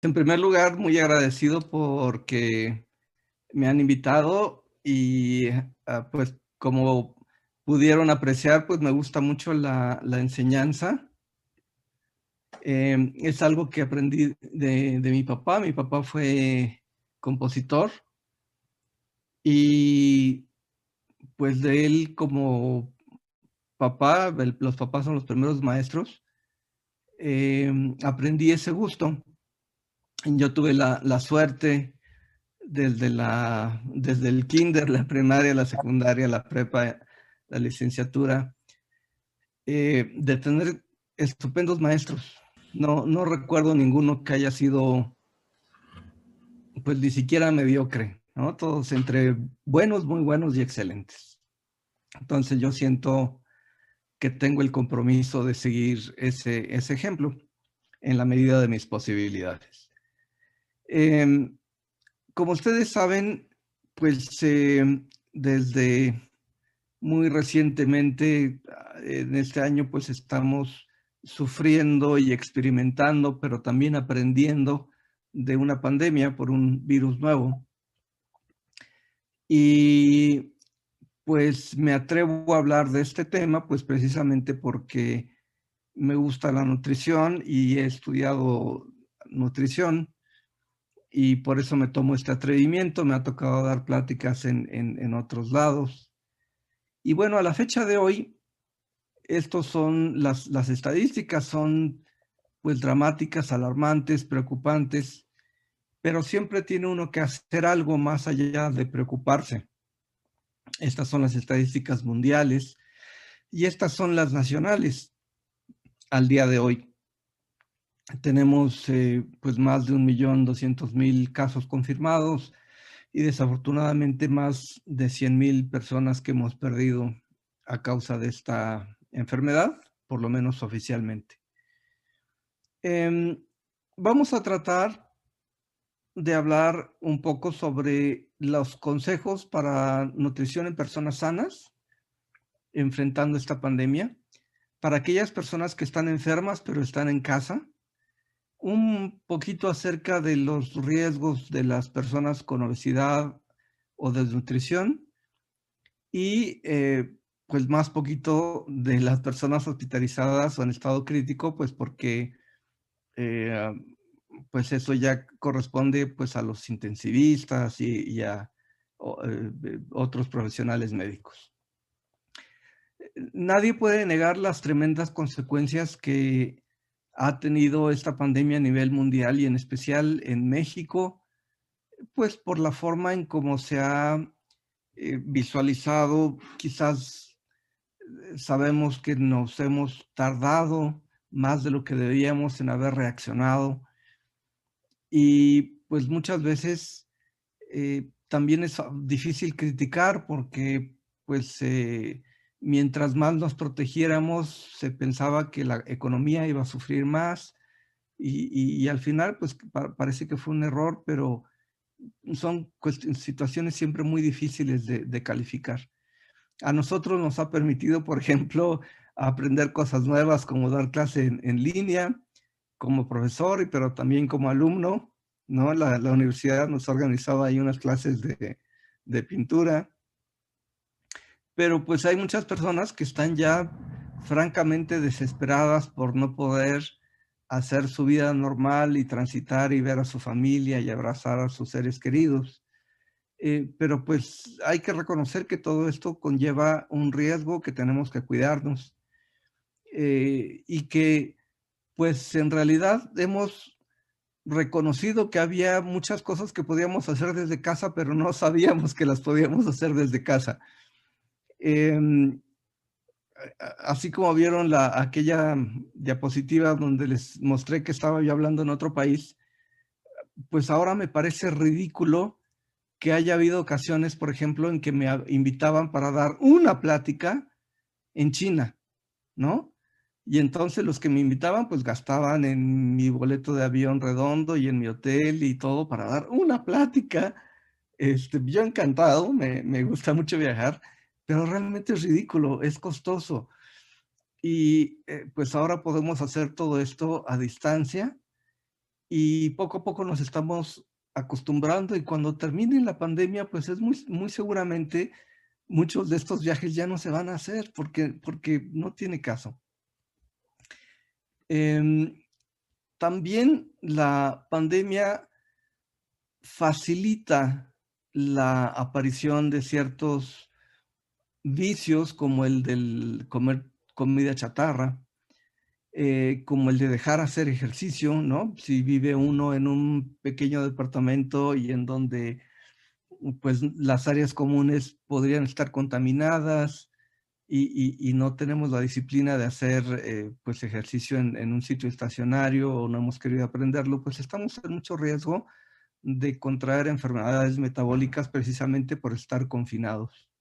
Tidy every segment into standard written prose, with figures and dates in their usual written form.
En primer lugar, muy agradecido porque me han invitado y, pues, como pudieron apreciar, pues, me gusta mucho la enseñanza. Es algo que aprendí de mi papá. Mi papá fue compositor y, pues, de él como papá, los papás son los primeros maestros, aprendí ese gusto. Yo tuve la suerte desde el kinder, la primaria, la secundaria, la prepa, la licenciatura, de tener estupendos maestros. No recuerdo ninguno que haya sido, pues, ni siquiera mediocre, ¿no? Todos entre buenos, muy buenos y excelentes. Entonces, yo siento que tengo el compromiso de seguir ese ejemplo en la medida de mis posibilidades. Em, Como ustedes saben, pues, desde muy recientemente, en este año, pues, estamos sufriendo y experimentando, pero también aprendiendo de una pandemia por un virus nuevo. Y, pues, me atrevo a hablar de este tema, pues, precisamente porque me gusta la nutrición y he estudiado nutrición, y por eso me tomo este atrevimiento. Me ha tocado dar pláticas en otros lados. Y bueno, a la fecha de hoy, estos son las estadísticas son, pues, dramáticas, alarmantes, preocupantes, pero siempre tiene uno que hacer algo más allá de preocuparse. Estas son las estadísticas mundiales y estas son las nacionales al día de hoy. Tenemos, pues, más de 1.200.000 casos confirmados y desafortunadamente más de 100.000 personas que hemos perdido a causa de esta enfermedad, por lo menos oficialmente. Em, Vamos a tratar de hablar un poco sobre los consejos para nutrición en personas sanas, enfrentando esta pandemia, para aquellas personas que están enfermas, pero están en casa, un poquito acerca de los riesgos de las personas con obesidad o desnutrición y, pues, más poquito de las personas hospitalizadas o en estado crítico, pues, porque, eh, pues eso ya corresponde, pues, a los intensivistas y a otros profesionales médicos. Nadie puede negar las tremendas consecuencias que ha tenido esta pandemia a nivel mundial y en especial en México, pues, por la forma en cómo se ha, visualizado. Quizás, sabemos que nos hemos tardado más de lo que debíamos en haber reaccionado y, pues, muchas veces, también es difícil criticar porque, pues, mientras más nos protegiéramos, se pensaba que la economía iba a sufrir más y al final, pues, parece que fue un error, pero son situaciones siempre muy difíciles de calificar. A nosotros nos ha permitido, por ejemplo, aprender cosas nuevas como dar clase en línea, como profesor, pero también como alumno, ¿no? La universidad nos ha organizado ahí unas clases de pintura, pero pues hay muchas personas que están ya francamente desesperadas por no poder hacer su vida normal y transitar y ver a su familia y abrazar a sus seres queridos. Pero pues hay que reconocer que todo esto conlleva un riesgo, que tenemos que cuidarnos, y que pues en realidad hemos reconocido que había muchas cosas que podíamos hacer desde casa, pero no sabíamos que las podíamos hacer desde casa. Em, Así como vieron aquella diapositiva donde les mostré que estaba yo hablando en otro país, pues ahora me parece ridículo que haya habido ocasiones, por ejemplo, en que me invitaban para dar una plática en China, ¿no? Y entonces los que me invitaban, pues gastaban en mi boleto de avión redondo y en mi hotel y todo para dar una plática. Yo encantado, me gusta mucho viajar, pero realmente es ridículo, es costoso. Y pues ahora podemos hacer todo esto a distancia y poco a poco nos estamos acostumbrando, y cuando termine la pandemia, pues es muy seguramente muchos de estos viajes ya no se van a hacer porque no tiene caso. Em, También la pandemia facilita la aparición de ciertos vicios, como el del comer comida chatarra, como el de dejar hacer ejercicio, ¿no? Si vive uno en un pequeño departamento y en donde, pues, las áreas comunes podrían estar contaminadas y no tenemos la disciplina de hacer, pues, ejercicio en un sitio estacionario, o no hemos querido aprenderlo, pues estamos en mucho riesgo de contraer enfermedades metabólicas precisamente por estar confinados.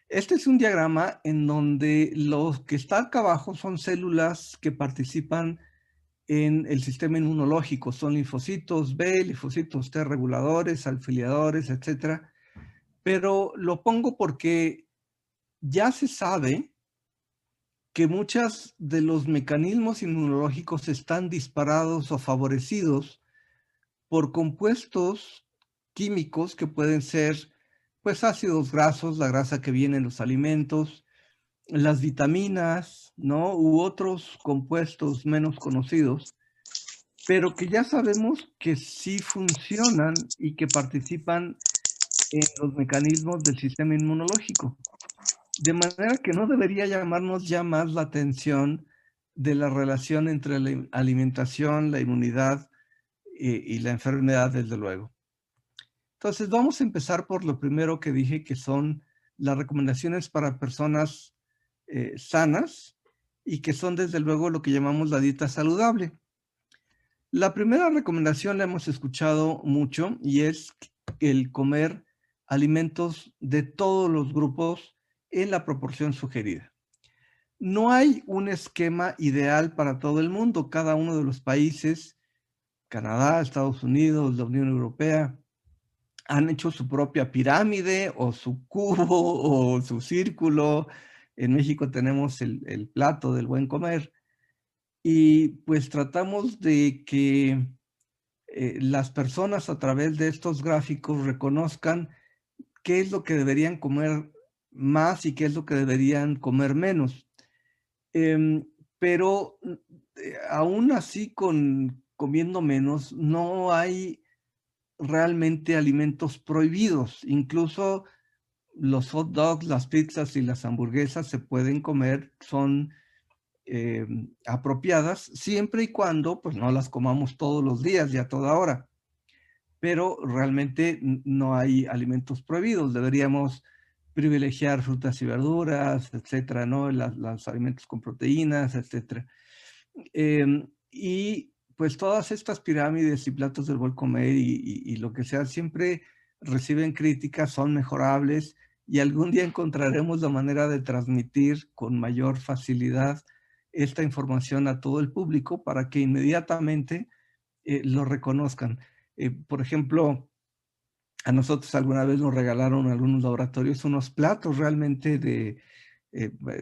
Este es un diagrama en donde lo que está acá abajo son células que participan en el sistema inmunológico. Son linfocitos B, linfocitos T reguladores, alfiliadores, etcétera. Pero lo pongo porque ya se sabe que muchos de los mecanismos inmunológicos están disparados o favorecidos por compuestos químicos que pueden ser, pues, ácidos grasos, la grasa que viene en los alimentos, las vitaminas, ¿no? U otros compuestos menos conocidos, pero que ya sabemos que sí funcionan y que participan en los mecanismos del sistema inmunológico. De manera que no debería llamarnos ya más la atención de la relación entre la alimentación, la inmunidad, y la enfermedad, desde luego. Entonces, vamos a empezar por lo primero que dije, que son las recomendaciones para personas sanas, y que son desde luego lo que llamamos la dieta saludable. La primera recomendación la hemos escuchado mucho y es el comer alimentos de todos los grupos en la proporción sugerida. No hay un esquema ideal para todo el mundo. Cada uno de los países, Canadá, Estados Unidos, la Unión Europea, han hecho su propia pirámide o su cubo o su círculo. En México tenemos el plato del buen comer, y pues tratamos de que las personas, a través de estos gráficos, reconozcan qué es lo que deberían comer más y qué es lo que deberían comer menos. Em, pero aún así, comiendo menos, no hay realmente alimentos prohibidos. Incluso los hot dogs, las pizzas y las hamburguesas se pueden comer, son apropiadas, siempre y cuando pues no las comamos todos los días y a toda hora. Pero realmente no hay alimentos prohibidos. Deberíamos privilegiar frutas y verduras, etcétera, ¿no? Los alimentos con proteínas, etcétera. Y pues todas estas pirámides y platos del buen comer y lo que sea, siempre reciben críticas, son mejorables, y algún día encontraremos la manera de transmitir con mayor facilidad esta información a todo el público para que inmediatamente lo reconozcan. Por ejemplo, a nosotros alguna vez nos regalaron algunos laboratorios unos platos realmente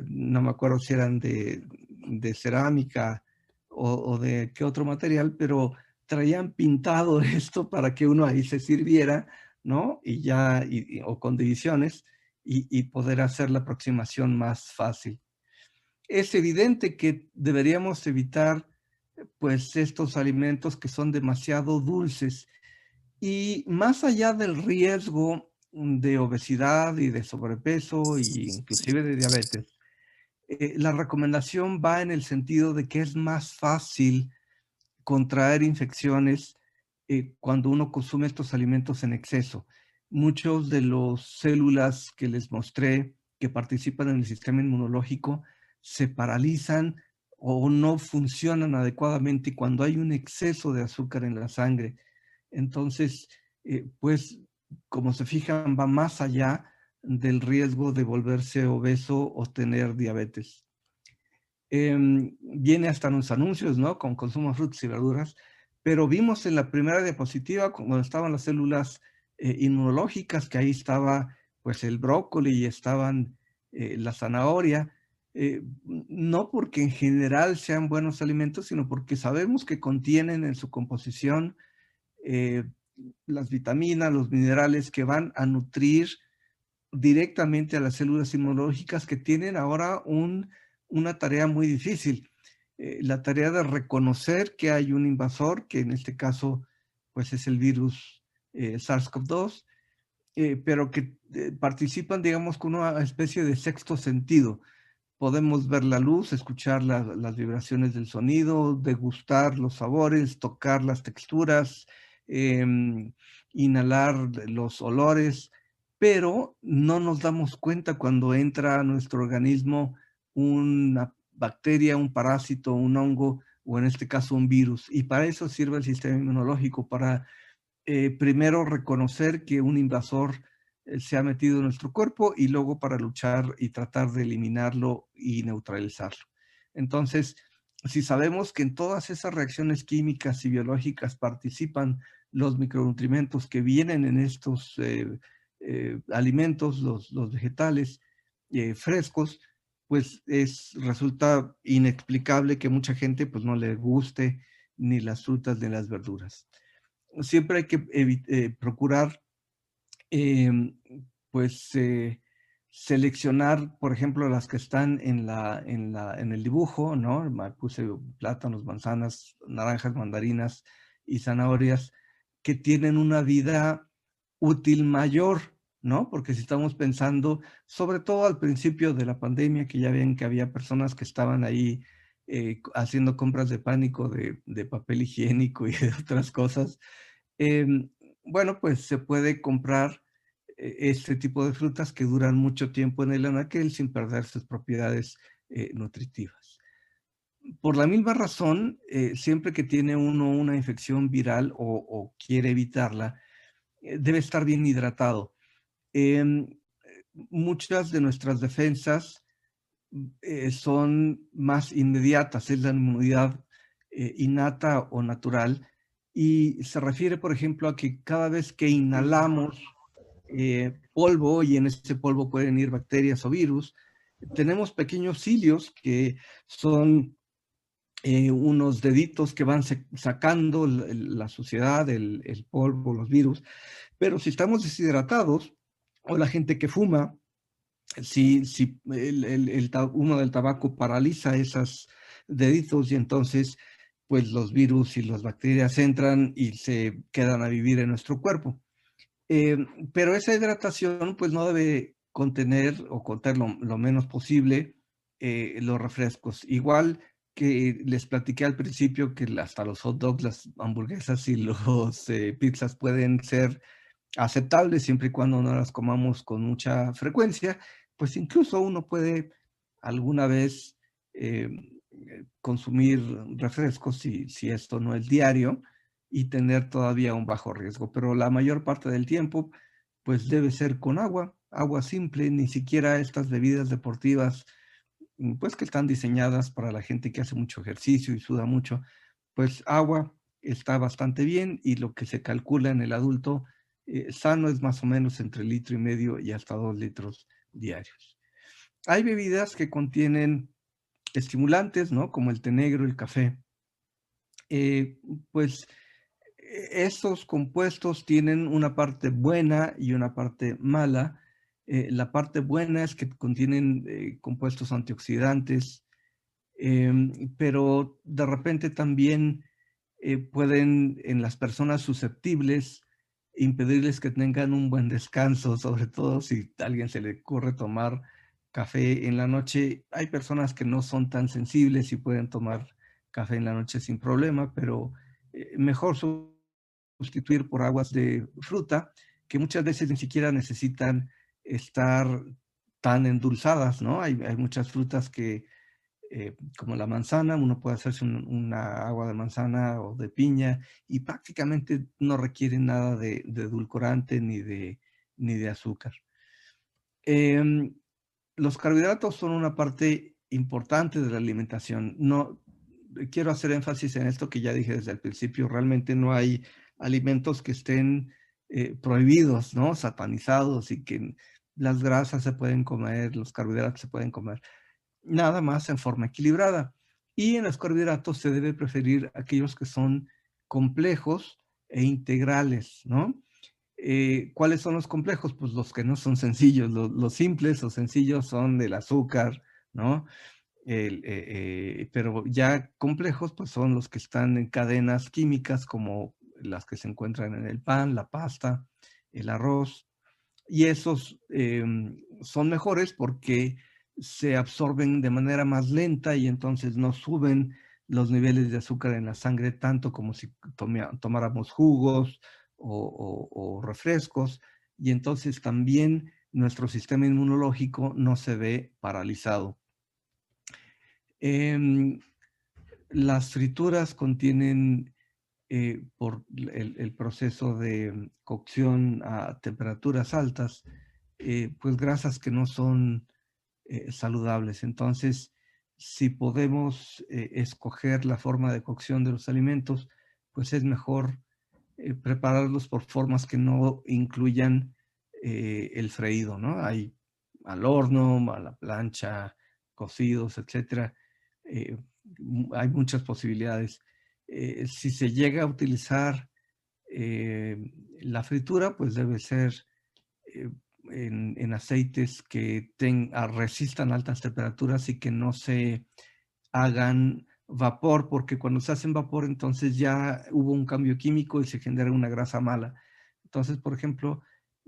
no me acuerdo si eran de cerámica o de qué otro material, pero traían pintado esto para que uno ahí se sirviera, ¿no? Y ya, o con divisiones, y poder hacer la aproximación más fácil. Es evidente que deberíamos evitar, pues, estos alimentos que son demasiado dulces. Y más allá del riesgo de obesidad y de sobrepeso, y inclusive de diabetes, la recomendación va en el sentido de que es más fácil contraer infecciones cuando uno consume estos alimentos en exceso. Muchos de las células que les mostré que participan en el sistema inmunológico se paralizan o no funcionan adecuadamente cuando hay un exceso de azúcar en la sangre. Entonces, pues, como se fijan, va más allá del riesgo de volverse obeso o tener diabetes. Viene hasta en los anuncios, ¿no? Con consumo de frutas y verduras, pero vimos en la primera diapositiva, cuando estaban las células inmunológicas, que ahí estaba pues el brócoli y estaban la zanahoria, no porque en general sean buenos alimentos, sino porque sabemos que contienen en su composición eh, las vitaminas, los minerales que van a nutrir directamente a las células inmunológicas que tienen ahora una tarea muy difícil, la tarea de reconocer que hay un invasor, que en este caso pues es el virus SARS-CoV-2, pero que participan, digamos, con una especie de sexto sentido. Podemos ver la luz, escuchar las vibraciones del sonido, degustar los sabores, tocar las texturas, inhalar los olores, pero no nos damos cuenta cuando entra a nuestro organismo una bacteria, un parásito, un hongo o en este caso un virus. Y para eso sirve el sistema inmunológico, para primero reconocer que un invasor se ha metido en nuestro cuerpo y luego para luchar y tratar de eliminarlo y neutralizarlo. Entonces, si sabemos que en todas esas reacciones químicas y biológicas participan los micronutrientes que vienen en estos alimentos, los vegetales frescos, pues resulta inexplicable que mucha gente pues no le guste ni las frutas ni las verduras. Siempre hay que procurar, eh, pues, seleccionar, por ejemplo, las que están en el dibujo, ¿no? Puse plátanos, manzanas, naranjas, mandarinas y zanahorias que tienen una vida útil mayor, ¿no? Porque si estamos pensando, sobre todo al principio de la pandemia, que ya ven que había personas que estaban ahí haciendo compras de pánico de papel higiénico y de otras cosas, Em, bueno, pues se puede comprar este tipo de frutas que duran mucho tiempo en el anaquel sin perder sus propiedades nutritivas. Por la misma razón, siempre que tiene uno una infección viral o quiere evitarla, debe estar bien hidratado. Em, Muchas de nuestras defensas son más inmediatas, es la inmunidad innata o natural, y se refiere, por ejemplo, a que cada vez que inhalamos polvo, y en ese polvo pueden ir bacterias o virus, tenemos pequeños cilios que son unos deditos que van sacando la suciedad, el polvo, los virus, pero si estamos deshidratados, o la gente que fuma, si el humo del tabaco paraliza esos deditos y entonces pues los virus y las bacterias entran y se quedan a vivir en nuestro cuerpo. Eh, pero esa hidratación pues no debe contener o contener lo menos posible los refrescos. Igual que les platiqué al principio que hasta los hot dogs, las hamburguesas y los pizzas pueden ser aceptables siempre y cuando no las comamos con mucha frecuencia, pues incluso uno puede alguna vez eh, consumir refrescos si esto no es diario y tener todavía un bajo riesgo, pero la mayor parte del tiempo pues debe ser con agua, agua simple, ni siquiera estas bebidas deportivas pues que están diseñadas para la gente que hace mucho ejercicio y suda mucho, pues agua está bastante bien y lo que se calcula en el adulto sano es más o menos entre litro y medio y hasta 2 litros diarios. Hay bebidas que contienen estimulantes, ¿no? Como el té negro, el café. Eh, pues estos compuestos tienen una parte buena y una parte mala. La parte buena es que contienen compuestos antioxidantes, pero de repente también pueden en las personas susceptibles impedirles que tengan un buen descanso, sobre todo si a alguien se le ocurre tomar café en la noche. Hay personas que no son tan sensibles y pueden tomar café en la noche sin problema, pero mejor sustituir por aguas de fruta, que muchas veces ni siquiera necesitan estar tan endulzadas, ¿no? Hay muchas frutas que como la manzana, uno puede hacerse una agua de manzana o de piña y prácticamente no requiere nada de edulcorante ni de azúcar. Em, los carbohidratos son una parte importante de la alimentación. No, quiero hacer énfasis en esto que ya dije desde el principio, realmente no hay alimentos que estén prohibidos, ¿no? Satanizados y que las grasas se pueden comer, los carbohidratos se pueden comer. nada más en forma equilibrada. Y en los carbohidratos se debe preferir aquellos que son complejos e integrales, ¿no? ¿Cuáles son los complejos? Pues los que no son sencillos, los simples o sencillos son el azúcar, ¿no? Pero ya complejos, pues son los que están en cadenas químicas como las que se encuentran en el pan, la pasta, el arroz, y esos son mejores porque se absorben de manera más lenta y entonces no suben los niveles de azúcar en la sangre tanto como si tomáramos jugos o refrescos, y entonces también nuestro sistema inmunológico no se ve paralizado. Em, las frituras contienen, por el proceso de cocción a temperaturas altas, pues grasas que no son saludables. Entonces, si podemos escoger la forma de cocción de los alimentos, pues es mejor prepararlos por formas que no incluyan el freído, ¿no? Hay al horno, a la plancha, cocidos, etcétera. Eh, hay muchas posibilidades. Si se llega a utilizar eh, la fritura, pues debe ser eh, en aceites que resistan altas temperaturas y que no se hagan vapor, porque cuando se hacen vapor, entonces ya hubo un cambio químico y se genera una grasa mala. Entonces, por ejemplo,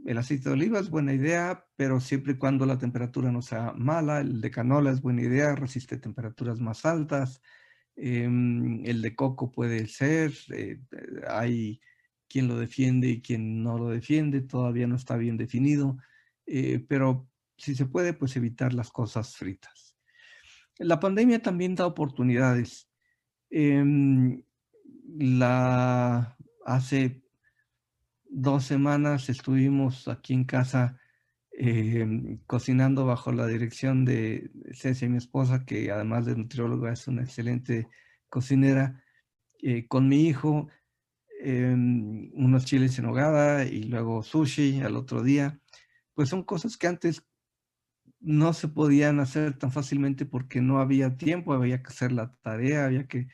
el aceite de oliva es buena idea, pero siempre y cuando la temperatura no sea mala. El de canola es buena idea, resiste temperaturas más altas. El de coco puede ser. Hay quien lo defiende y quien no lo defiende. Todavía no está bien definido. Pero si se puede, pues evitar las cosas fritas. La pandemia también da oportunidades. Em, hace 2 semanas estuvimos aquí en casa cocinando bajo la dirección de Cecia, mi esposa, que además de nutrióloga es una excelente cocinera, con mi hijo, unos chiles en nogada y luego sushi al otro día. Pues son cosas que antes no se podían hacer tan fácilmente porque no había tiempo, había que hacer la tarea, había que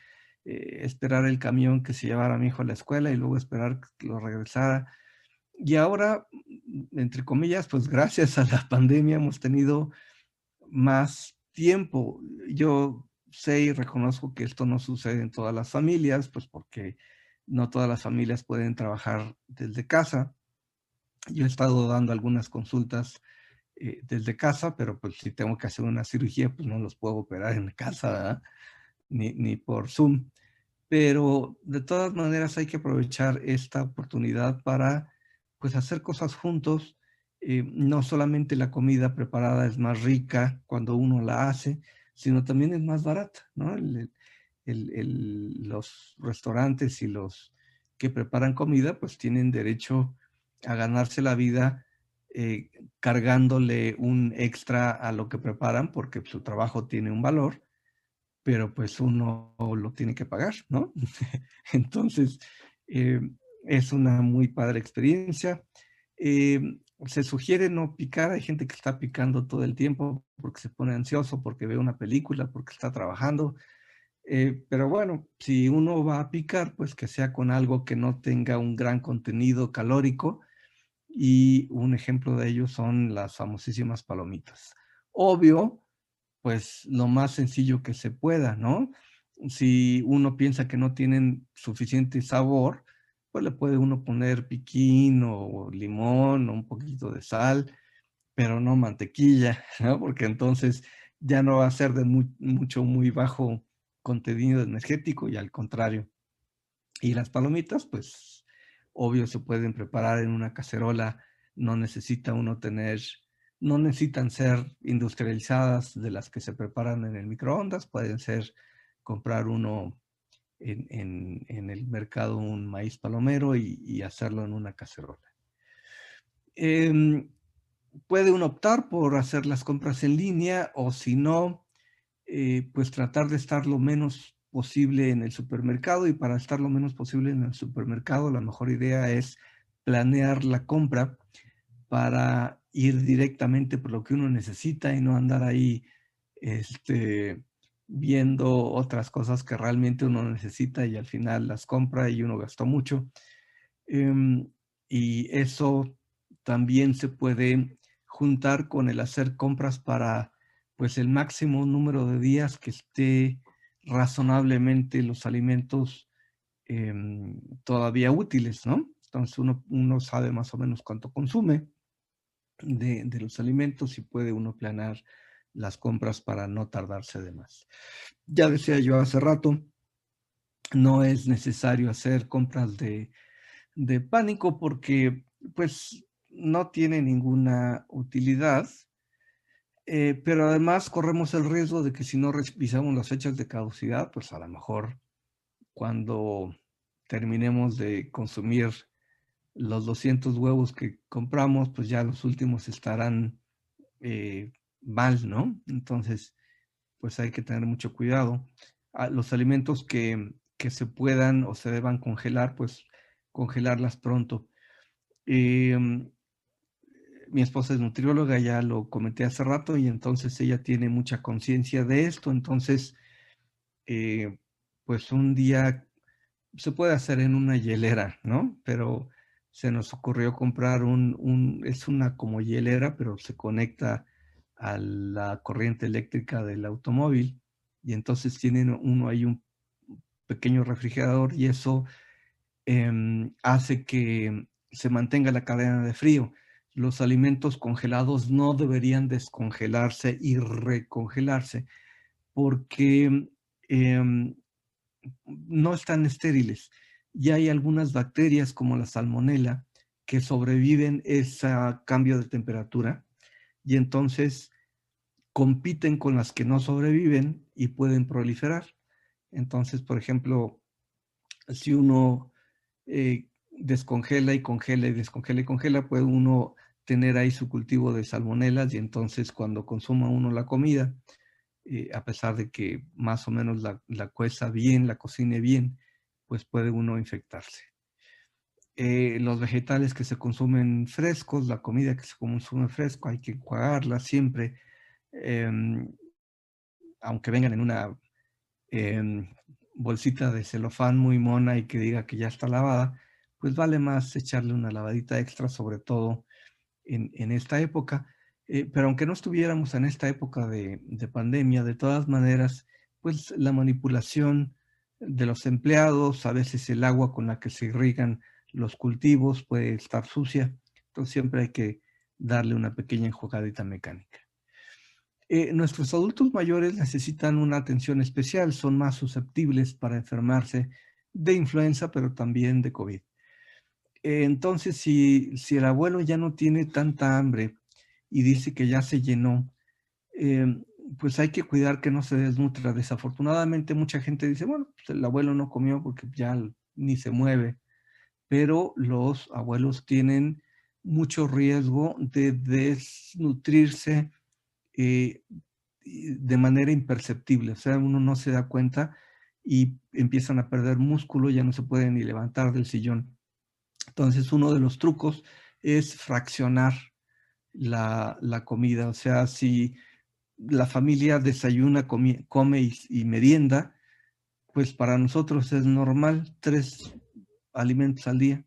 esperar el camión que se llevara a mi hijo a la escuela y luego esperar que lo regresara. Y ahora, entre comillas, pues gracias a la pandemia hemos tenido más tiempo. Yo sé y reconozco que esto no sucede en todas las familias, pues porque no todas las familias pueden trabajar desde casa. Yo he estado dando algunas consultas desde casa, pero pues si tengo que hacer una cirugía, pues no los puedo operar en casa, ¿verdad? Ni por Zoom. Pero de todas maneras hay que aprovechar esta oportunidad para pues hacer cosas juntos. No solamente la comida preparada es más rica cuando uno la hace, sino también es más barata, ¿no? Los restaurantes y los que preparan comida pues tienen derecho a ganarse la vida eh, cargándole un extra a lo que preparan porque su trabajo tiene un valor, pero pues uno lo tiene que pagar, ¿no? Entonces, eh, es una muy padre experiencia. Eh, Se sugiere no picar, hay gente que está picando todo el tiempo porque se pone ansioso, porque ve una película, porque está trabajando. Pero bueno, si uno va a picar, pues que sea con algo que no tenga un gran contenido calórico, y un ejemplo de ello son las famosísimas palomitas. Obvio, pues lo más sencillo que se pueda, ¿no? Si uno piensa que no tienen suficiente sabor, pues le puede uno poner piquín o limón o un poquito de sal, pero no mantequilla, ¿no? Porque entonces ya no va a ser de mucho, muy bajo contenido energético y al contrario. Y las palomitas, pues obvio se pueden preparar en una cacerola, no necesita uno tener, no necesitan ser industrializadas de las que se preparan en el microondas, pueden ser comprar uno en el mercado un maíz palomero y hacerlo en una cacerola. Em, Puede uno optar por hacer las compras en línea o si no, pues tratar de estar lo menos posible en el supermercado, y para estar lo menos posible en el supermercado, la mejor idea es planear la compra para ir directamente por lo que uno necesita y no andar ahí este, viendo otras cosas que realmente uno necesita y al final las compra y uno gastó mucho. Em, y eso también se puede juntar con el hacer compras para, pues, el máximo número de días que esté razonablemente los alimentos todavía útiles, ¿no? Entonces uno sabe más o menos cuánto consume de los alimentos y puede uno planear las compras para no tardarse de más. Ya decía yo hace rato, no es necesario hacer compras de pánico porque pues no tiene ninguna utilidad, pero además corremos el riesgo de que si no revisamos las fechas de caducidad, pues a lo mejor cuando terminemos de consumir los 200 huevos que compramos, pues ya los últimos estarán mal, ¿no? Entonces, pues hay que tener mucho cuidado. Los alimentos que se puedan o se deban congelar, pues congelarlas pronto. Em, Mi esposa es nutrióloga, ya lo comenté hace rato, y entonces ella tiene mucha conciencia de esto. Entonces, eh, pues un día se puede hacer en una hielera, ¿no? Pero se nos ocurrió comprar es una como hielera, pero se conecta a la corriente eléctrica del automóvil y entonces tienen uno ahí un pequeño refrigerador y eso hace que se mantenga la cadena de frío. Los alimentos congelados no deberían descongelarse y recongelarse porque em, no están estériles. Y hay algunas bacterias como la salmonela que sobreviven ese cambio de temperatura y entonces compiten con las que no sobreviven y pueden proliferar. Entonces, por ejemplo, si uno descongela y congela y descongela y congela, puede uno tener ahí su cultivo de salmonelas y entonces cuando consuma uno la comida, a pesar de que más o menos la cueza bien, la cocine bien, pues puede uno infectarse. Los vegetales que se consumen frescos, la comida que se consume fresco, hay que enjuagarla siempre, em, aunque vengan en una em, bolsita de celofán muy mona y que diga que ya está lavada, pues vale más echarle una lavadita extra, sobre todo en esta época. Pero aunque no estuviéramos en esta época de pandemia, de todas maneras, pues la manipulación de los empleados, a veces el agua con la que se irrigan los cultivos puede estar sucia, entonces siempre hay que darle una pequeña enjuagadita mecánica. Nuestros adultos mayores necesitan una atención especial, son más susceptibles para enfermarse de influenza, pero también de COVID. Entonces, si el abuelo ya no tiene tanta hambre y dice que ya se llenó, pues hay que cuidar que no se desnutra. Desafortunadamente, mucha gente dice, bueno, pues el abuelo no comió porque ya ni se mueve, pero los abuelos tienen mucho riesgo de desnutrirse eh, de manera imperceptible. O sea, uno no se da cuenta y empiezan a perder músculo, ya no se pueden ni levantar del sillón. Entonces, uno de los trucos es fraccionar la comida. O sea, si la familia desayuna, come y merienda, pues para nosotros es normal 3 alimentos al día.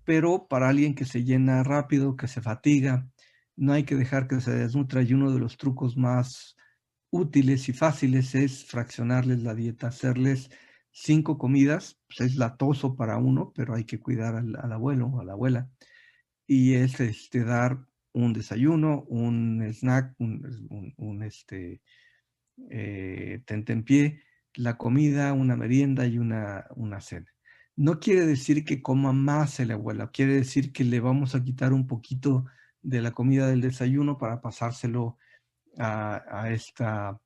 Pero para alguien que se llena rápido, que se fatiga, no hay que dejar que se desnutra. Y uno de los trucos más útiles y fáciles es fraccionarles la dieta, hacerles 5 comidas, pues es latoso para uno, pero hay que cuidar al abuelo o a la abuela. Y es dar un desayuno, un snack, tentempié, la comida, una merienda y una cena. No quiere decir que coma más el abuelo, quiere decir que le vamos a quitar un poquito de la comida del desayuno para pasárselo a esta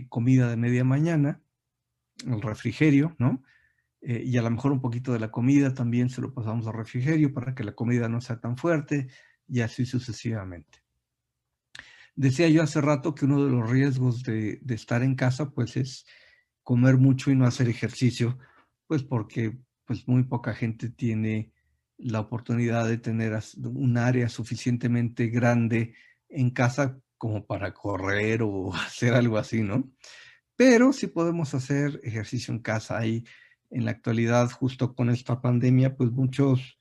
comida de media mañana, el refrigerio, ¿no? Y a lo mejor un poquito de la comida también se lo pasamos al refrigerio para que la comida no sea tan fuerte y así sucesivamente. Decía yo hace rato que uno de los riesgos de estar en casa pues es comer mucho y no hacer ejercicio, pues porque pues muy poca gente tiene la oportunidad de tener un área suficientemente grande en casa como para correr o hacer algo así, ¿no? Pero sí podemos hacer ejercicio en casa. Hay en la actualidad, justo con esta pandemia, pues muchos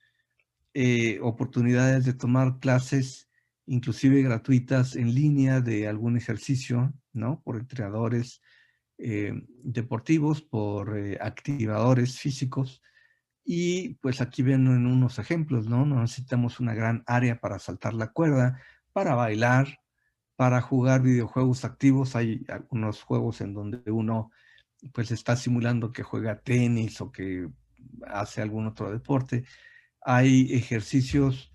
oportunidades de tomar clases, inclusive gratuitas en línea de algún ejercicio, ¿no? Por entrenadores deportivos, por activadores físicos. Y pues aquí ven en unos ejemplos, ¿no? No necesitamos una gran área para saltar la cuerda, para bailar, para jugar videojuegos activos. Hay algunos juegos en donde uno pues está simulando que juega tenis o que hace algún otro deporte. Hay ejercicios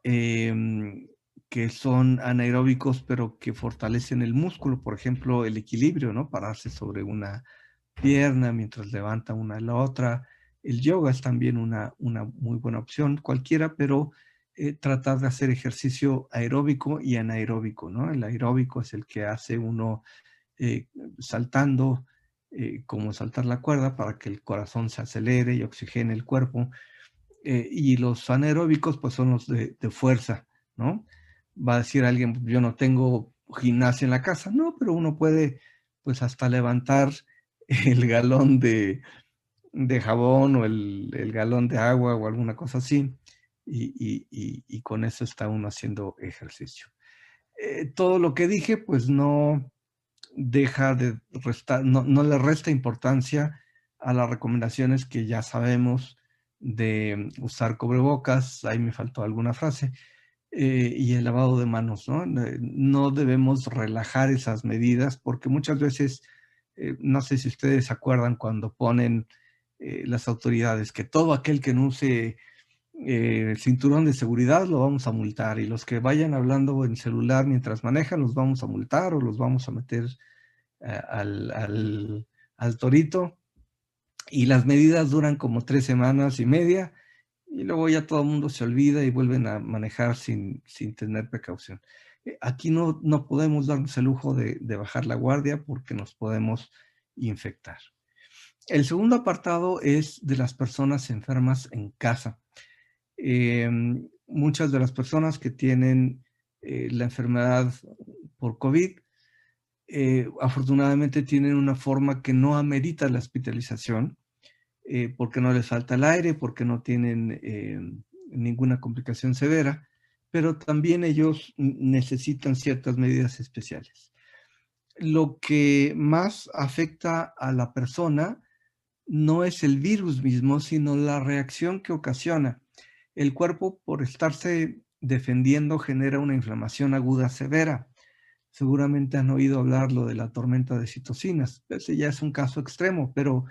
em, que son anaeróbicos, pero que fortalecen el músculo, por ejemplo, el equilibrio, ¿no? Pararse sobre una pierna mientras levanta una a la otra. El yoga es también una muy buena opción, cualquiera, pero tratar de hacer ejercicio aeróbico y anaeróbico, ¿no? El aeróbico es el que hace uno eh, saltando, como saltar la cuerda para que el corazón se acelere y oxigene el cuerpo. Y los anaeróbicos, pues son los de fuerza, ¿no? Va a decir alguien, "Pues, yo no tengo gimnasia en la casa". No, pero uno puede, pues hasta levantar el galón de jabón o el galón de agua o alguna cosa así, y con eso está uno haciendo ejercicio. Todo lo que dije, pues no deja de restar, no le resta importancia a las recomendaciones que ya sabemos de usar cubrebocas, ahí me faltó alguna frase, y el lavado de manos, ¿no? No debemos relajar esas medidas porque muchas veces, no sé si ustedes se acuerdan cuando ponen las autoridades que todo aquel que no use cinturón de seguridad lo vamos a multar, y los que vayan hablando en celular mientras manejan los vamos a multar o los vamos a meter al torito, y las medidas duran como 3 semanas y media y luego ya todo el mundo se olvida y vuelven a manejar sin tener precaución. Aquí no podemos darnos el lujo de bajar la guardia porque nos podemos infectar. El segundo apartado es de las personas enfermas en casa. Muchas de las personas que tienen la enfermedad por COVID afortunadamente tienen una forma que no amerita la hospitalización, porque no les falta el aire, porque no tienen ninguna complicación severa, pero también ellos necesitan ciertas medidas especiales. Lo que más afecta a la persona no es el virus mismo, sino la reacción que ocasiona. El cuerpo, por estarse defendiendo, genera una inflamación aguda severa. Seguramente han oído hablar lo de la tormenta de citocinas. Ese ya es un caso extremo, pero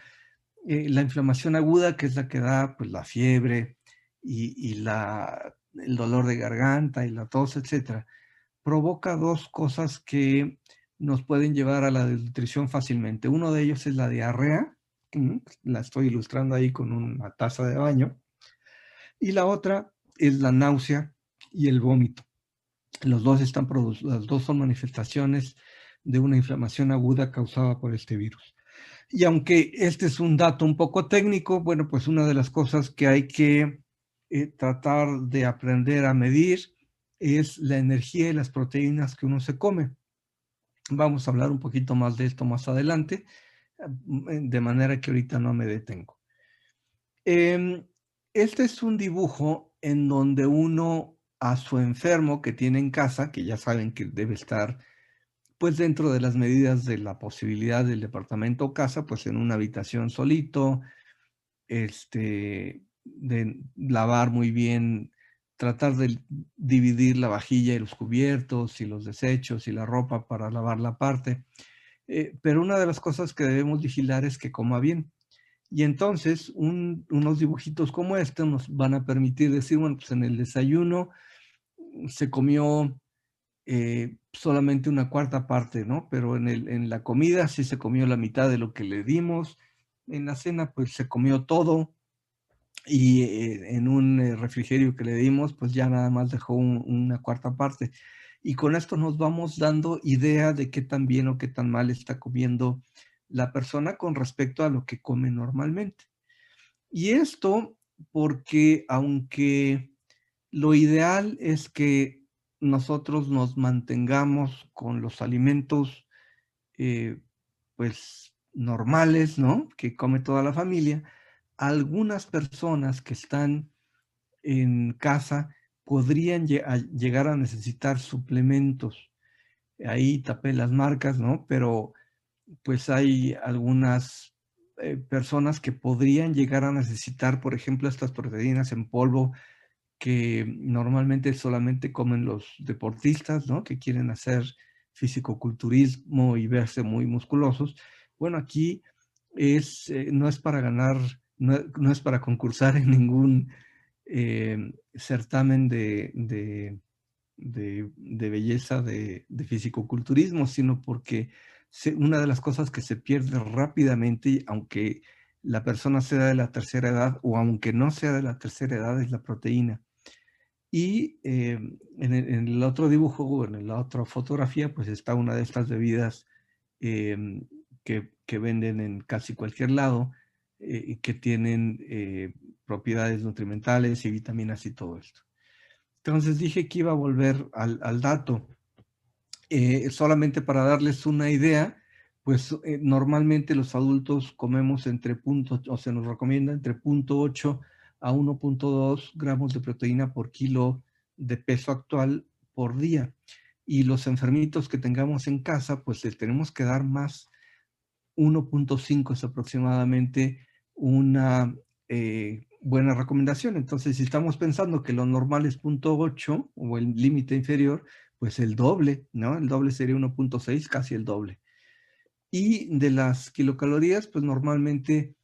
la inflamación aguda, que es la que da pues, la fiebre y el dolor de garganta y la tos, etcétera, provoca dos cosas que nos pueden llevar a la desnutrición fácilmente. Uno de ellos es la diarrea, la estoy ilustrando ahí con una taza de baño, y la otra es la náusea y el vómito. Las dos son manifestaciones de una inflamación aguda causada por este virus. Y aunque este es un dato un poco técnico, bueno, pues una de las cosas que hay que tratar de aprender a medir es la energía y las proteínas que uno se come. Vamos a hablar un poquito más de esto más adelante, de manera que ahorita no me detengo. Em, este es un dibujo en donde uno a su enfermo que tiene en casa, que ya saben que debe estar pues dentro de las medidas de la posibilidad del departamento o casa, pues en una habitación solito, de lavar muy bien, tratar de dividir la vajilla y los cubiertos y los desechos y la ropa para lavarla aparte. Pero una de las cosas que debemos vigilar es que coma bien. Y entonces unos dibujitos como este nos van a permitir decir, bueno, pues en el desayuno se comió solamente una cuarta parte, ¿no? Pero en la comida sí se comió la mitad de lo que le dimos. En la cena, pues se comió todo. Y en un refrigerio que le dimos, pues ya nada más dejó una cuarta parte. Y con esto nos vamos dando idea de qué tan bien o qué tan mal está comiendo la persona con respecto a lo que come normalmente. Y esto porque aunque lo ideal es que nosotros nos mantengamos con los alimentos, eh, pues, normales, ¿no? Que come toda la familia. Algunas personas que están en casa podrían llegar a necesitar suplementos. Ahí tapé las marcas, ¿no? Pero pues hay algunas personas que podrían llegar a necesitar, por ejemplo, estas proteínas en polvo que normalmente solamente comen los deportistas, ¿no? Que quieren hacer fisicoculturismo y verse muy musculosos. Bueno, aquí no es para ganar, no es para concursar en ningún certamen de belleza de fisicoculturismo, sino porque una de las cosas que se pierde rápidamente, aunque la persona sea de la tercera edad o aunque no sea de la tercera edad, es la proteína. Y en el otro dibujo o en la otra fotografía, pues está una de estas bebidas que venden en casi cualquier lado y que tienen propiedades nutrimentales y vitaminas y todo esto. Entonces dije que iba a volver al dato. Solamente para darles una idea, pues normalmente los adultos comemos o se nos recomienda entre 0,8 a 1,2 gramos de proteína por kilo de peso actual por día. Y los enfermitos que tengamos en casa, pues les tenemos que dar más. 1,5 es aproximadamente una buena recomendación. Entonces, si estamos pensando que lo normal es 0,8 o el límite inferior, pues el doble, ¿no? El doble sería 1,6, casi el doble. Y de las kilocalorías, pues normalmente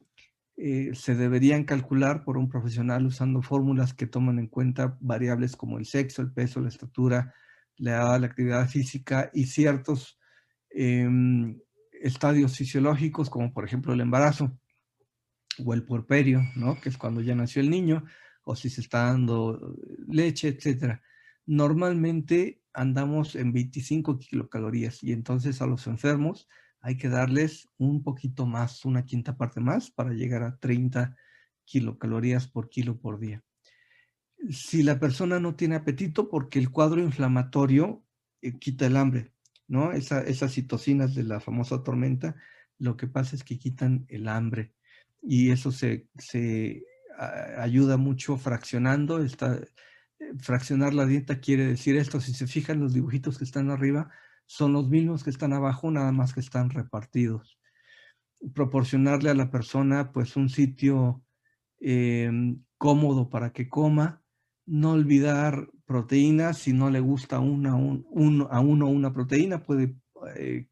se deberían calcular por un profesional usando fórmulas que toman en cuenta variables como el sexo, el peso, la estatura, la edad, la actividad física y ciertos eh, estadios fisiológicos, como por ejemplo el embarazo o el puerperio, ¿no? Que es cuando ya nació el niño, o si se está dando leche, etcétera. Normalmente andamos en 25 kilocalorías y entonces a los enfermos hay que darles un poquito más, una quinta parte más para llegar a 30 kilocalorías por kilo por día. Si la persona no tiene apetito, porque el cuadro inflamatorio quita el hambre, ¿no? Esas citocinas de la famosa tormenta, lo que pasa es que quitan el hambre y eso se ayuda mucho fraccionando. Fraccionar la dieta quiere decir esto, si se fijan los dibujitos que están arriba, son los mismos que están abajo, nada más que están repartidos. Proporcionarle a la persona pues un sitio cómodo para que coma, no olvidar proteínas, si no le gusta a uno una proteína, puede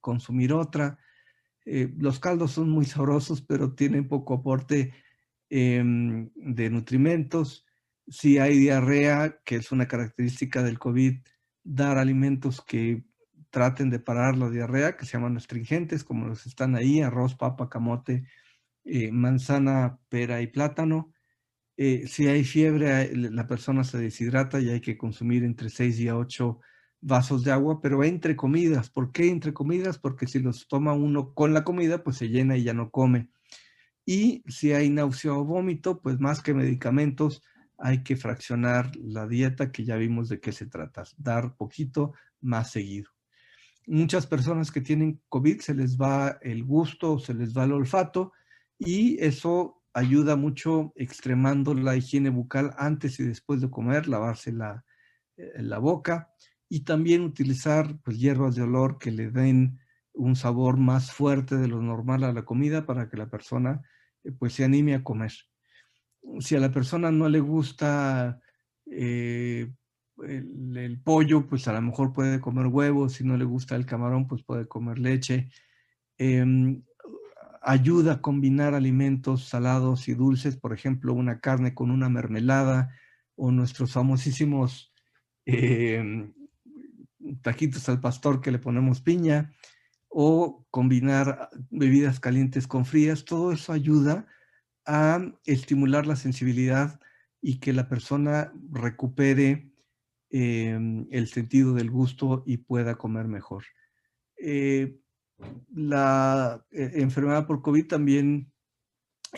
consumir otra. Los caldos son muy sabrosos, pero tienen poco aporte de nutrimentos. Si hay diarrea, que es una característica del COVID, dar alimentos que traten de parar la diarrea, que se llaman astringentes, como los están ahí, arroz, papa, camote, manzana, pera y plátano. Si hay fiebre, la persona se deshidrata y hay que consumir entre 6 y 8 vasos de agua, pero entre comidas. ¿Por qué entre comidas? Porque si los toma uno con la comida, pues se llena y ya no come. Y si hay náusea o vómito, pues más que medicamentos, hay que fraccionar la dieta, que ya vimos de qué se trata, dar poquito más seguido. Muchas personas que tienen COVID se les va el gusto, se les va el olfato y eso ayuda mucho extremando la higiene bucal antes y después de comer, lavarse la boca y también utilizar pues, hierbas de olor que le den un sabor más fuerte de lo normal a la comida para que la persona pues se anime a comer. Si a la persona no le gusta el pollo, pues a lo mejor puede comer huevos. Si no le gusta el camarón, pues puede comer leche. Eh, ayuda a combinar alimentos salados y dulces, por ejemplo, una carne con una mermelada o nuestros famosísimos eh, taquitos al pastor que le ponemos piña o combinar bebidas calientes con frías. Todo eso ayuda a estimular la sensibilidad y que la persona recupere el sentido del gusto y pueda comer mejor. La enfermedad por COVID también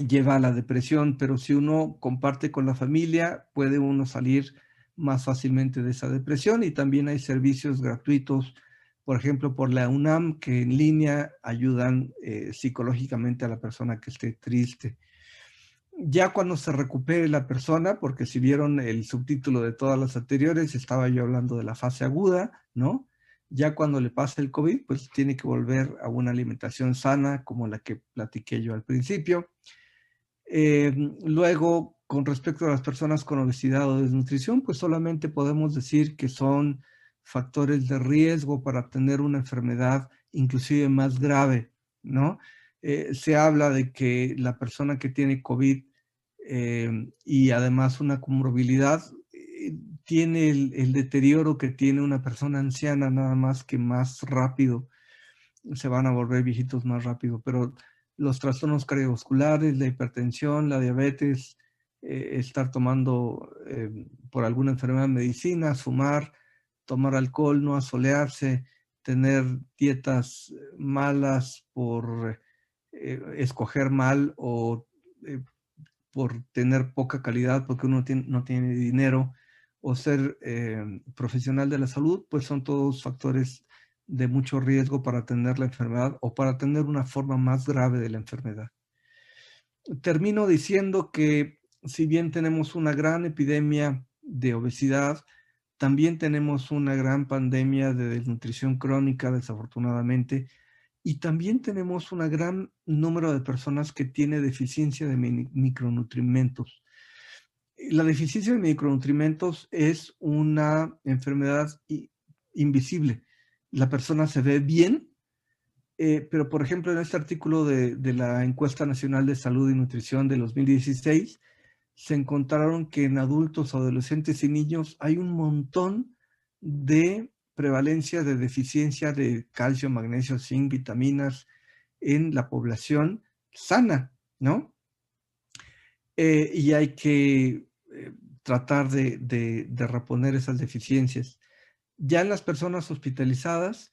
lleva a la depresión, pero si uno comparte con la familia, puede uno salir más fácilmente de esa depresión, y también hay servicios gratuitos, por ejemplo, por la UNAM, que en línea ayudan psicológicamente a la persona que esté triste. Ya cuando se recupere la persona, porque si vieron el subtítulo de todas las anteriores, estaba yo hablando de la fase aguda, ¿no? Ya cuando le pasa el COVID, pues tiene que volver a una alimentación sana, como la que platiqué yo al principio. Luego, con respecto a las personas con obesidad o desnutrición, pues solamente podemos decir que son factores de riesgo para tener una enfermedad inclusive más grave, ¿no? Se habla de que la persona que tiene COVID y además una comorbilidad tiene el deterioro que tiene una persona anciana, nada más que más rápido, se van a volver viejitos más rápido, pero los trastornos cardiovasculares, la hipertensión, la diabetes, estar tomando por alguna enfermedad medicinas, fumar, tomar alcohol, no asolearse, tener dietas malas por escoger mal o por tener poca calidad porque uno no tiene dinero o ser profesional de la salud, pues son todos factores de mucho riesgo para tener la enfermedad o para tener una forma más grave de la enfermedad. Termino diciendo que si bien tenemos una gran epidemia de obesidad, también tenemos una gran pandemia de desnutrición crónica, desafortunadamente, y también tenemos un gran número de personas que tiene deficiencia de micronutrientes. La deficiencia de micronutrientes es una enfermedad invisible. La persona se ve bien, pero por ejemplo en este artículo de la Encuesta Nacional de Salud y Nutrición de 2016, se encontraron que en adultos, adolescentes y niños hay un montón de prevalencia de deficiencia de calcio, magnesio, zinc, vitaminas en la población sana, ¿no? Y hay que tratar de reponer esas deficiencias. Ya en las personas hospitalizadas,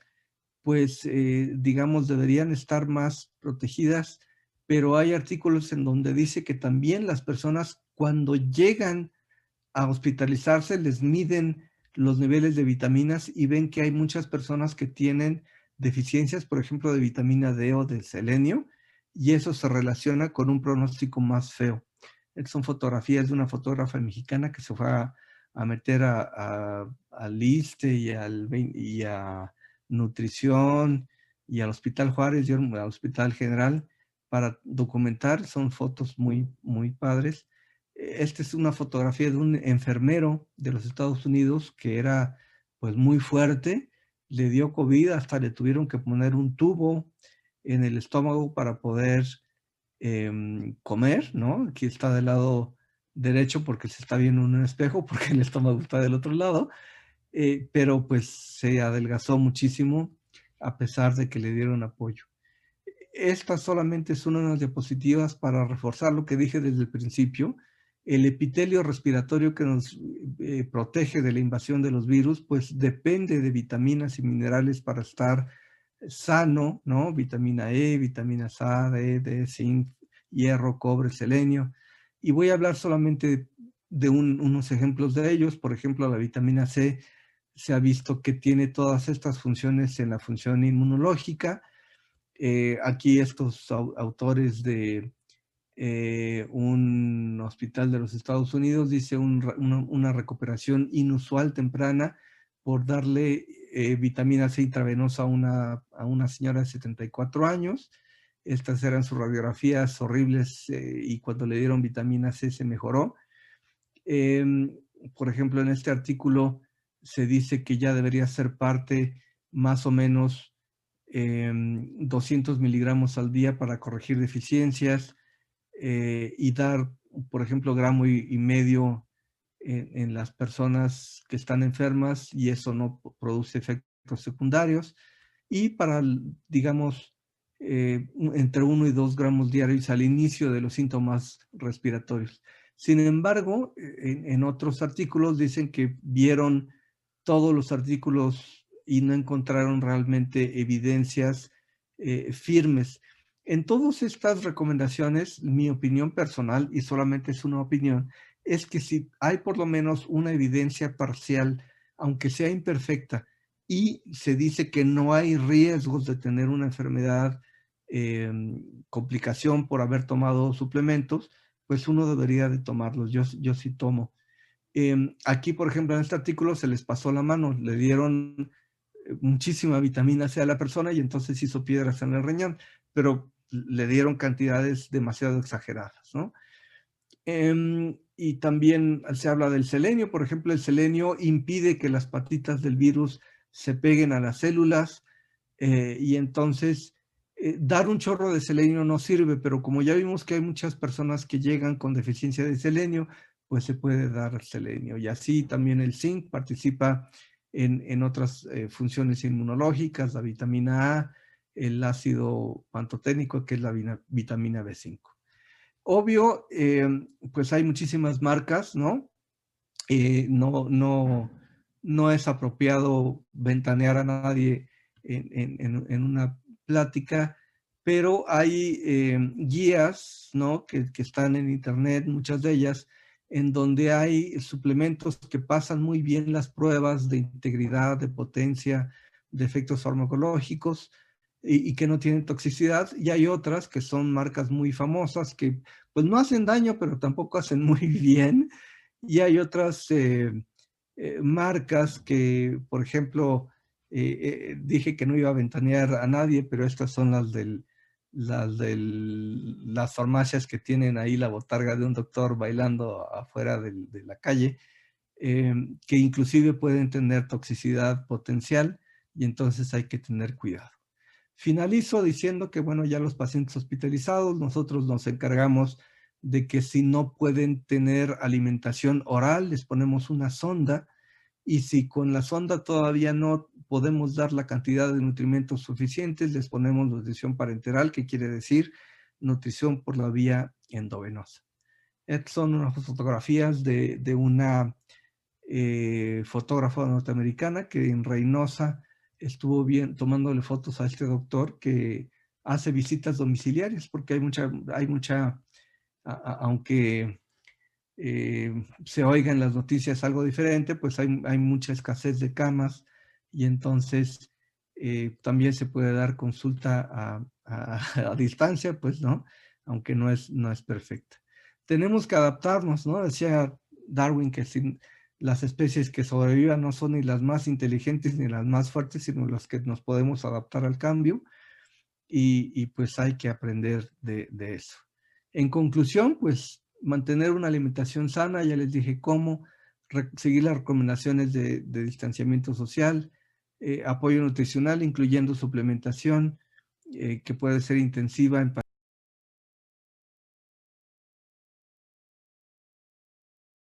pues digamos, deberían estar más protegidas, pero hay artículos en donde dice que también las personas cuando llegan a hospitalizarse les miden los niveles de vitaminas y ven que hay muchas personas que tienen deficiencias, por ejemplo, de vitamina D o de selenio, y eso se relaciona con un pronóstico más feo. Son fotografías de una fotógrafa mexicana que se fue a meter al ISSSTE y a nutrición y al Hospital Juárez y al Hospital General para documentar. Son fotos muy, muy padres. Esta es una fotografía de un enfermero de los Estados Unidos que era pues muy fuerte, le dio COVID, hasta le tuvieron que poner un tubo en el estómago para poder comer, ¿no? Aquí está del lado derecho porque se está viendo en un espejo, porque el estómago está del otro lado, pero pues se adelgazó muchísimo a pesar de que le dieron apoyo. Estas solamente son unas diapositivas para reforzar lo que dije desde el principio. El epitelio respiratorio que nos protege de la invasión de los virus, pues depende de vitaminas y minerales para estar sano, ¿no? Vitamina E, vitaminas A, D, zinc, hierro, cobre, selenio. Y voy a hablar solamente de unos ejemplos de ellos. Por ejemplo, la vitamina C se ha visto que tiene todas estas funciones en la función inmunológica. Aquí estos autores de un hospital de los Estados Unidos dice una recuperación inusual temprana por darle vitamina C intravenosa a una señora de 74 años. Estas eran sus radiografías horribles y cuando le dieron vitamina C se mejoró. Por ejemplo, en este artículo se dice que ya debería ser parte más o menos 200 miligramos al día para corregir deficiencias y dar, por ejemplo, gramo y medio en las personas que están enfermas y eso no produce efectos secundarios. Y para, digamos, entre 1 y 2 gramos diarios al inicio de los síntomas respiratorios. Sin embargo, en otros artículos dicen que vieron todos los artículos y no encontraron realmente evidencias firmes. En todas estas recomendaciones, mi opinión personal, y solamente es una opinión, es que si hay por lo menos una evidencia parcial, aunque sea imperfecta, y se dice que no hay riesgos de tener una enfermedad, complicación por haber tomado suplementos, pues uno debería de tomarlos. Yo sí tomo. Aquí, por ejemplo, en este artículo se les pasó la mano, le dieron muchísima vitamina C a la persona y entonces hizo piedras en el riñón, pero le dieron cantidades demasiado exageradas, ¿no? Y también se habla del selenio, por ejemplo, el selenio impide que las patitas del virus se peguen a las células, y entonces dar un chorro de selenio no sirve, pero como ya vimos que hay muchas personas que llegan con deficiencia de selenio, pues se puede dar selenio. Y así también el zinc participa en otras funciones inmunológicas, la vitamina A, el ácido pantoténico, que es la vitamina B5. Obvio, pues hay muchísimas marcas, ¿no? No es apropiado ventanear a nadie en una plática, pero hay guías, ¿no? Que están en internet, muchas de ellas, en donde hay suplementos que pasan muy bien las pruebas de integridad, de potencia, de efectos farmacológicos y que no tienen toxicidad. Y hay otras que son marcas muy famosas que pues no hacen daño, pero tampoco hacen muy bien. Y hay otras marcas que, por ejemplo, dije que no iba a ventanear a nadie, pero estas son las farmacias que tienen ahí la botarga de un doctor bailando afuera de la calle, que inclusive pueden tener toxicidad potencial y entonces hay que tener cuidado. Finalizo diciendo que, bueno, ya los pacientes hospitalizados, nosotros nos encargamos de que si no pueden tener alimentación oral, les ponemos una sonda y si con la sonda todavía no podemos dar la cantidad de nutrimentos suficientes, les ponemos nutrición parenteral, que quiere decir nutrición por la vía endovenosa. Estas son unas fotografías de una fotógrafa norteamericana que en Reynosa estuvo bien tomándole fotos a este doctor que hace visitas domiciliarias porque aunque se oiga en las noticias algo diferente, pues hay mucha escasez de camas y entonces también se puede dar consulta a distancia, pues, ¿no? Aunque no es perfecta. Tenemos que adaptarnos, ¿no? Decía Darwin que las especies que sobrevivan no son ni las más inteligentes ni las más fuertes, sino las que nos podemos adaptar al cambio y pues hay que aprender de eso. En conclusión, pues mantener una alimentación sana, ya les dije cómo, seguir las recomendaciones de distanciamiento social, apoyo nutricional, incluyendo suplementación, que puede ser intensiva en